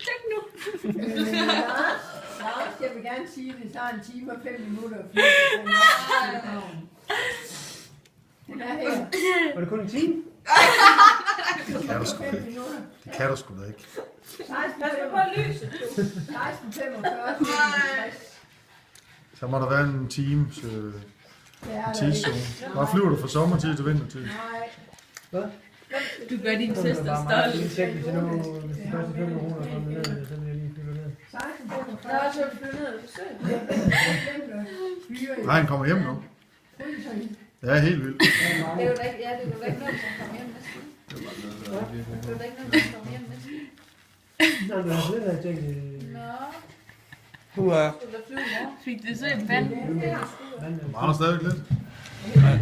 Tjek nu. Lars, jeg vil gerne sige, at det tager 1 time og 5 minutter. Den er her. Var det kun en time? Det kan du sgu da ikke. Det kan du sgu da ikke. 16:45. Så må der være en times tidszone. Hvor flyver du fra sommertid til vintertid? Nej. Hvad? Du gør din søster stolt. Hvis de første 5 kroner kommer ned, så vil jeg lige fylde ned. 16:45. Nå, så flytter ned og besøg. Nej, han kommer hjem nu. Ja, helt vildt. Det er jo da ikke, ja, det er jo da ikke noget, som kommer hjem næste uge. Det er jo da ikke noget, som kommer hjem næste uge. Nå, du har slet ikke tænkt Nå, Du er... du da flyve i morgen. Fik det så en vand? Mangler stadigvæk lidt. Ja,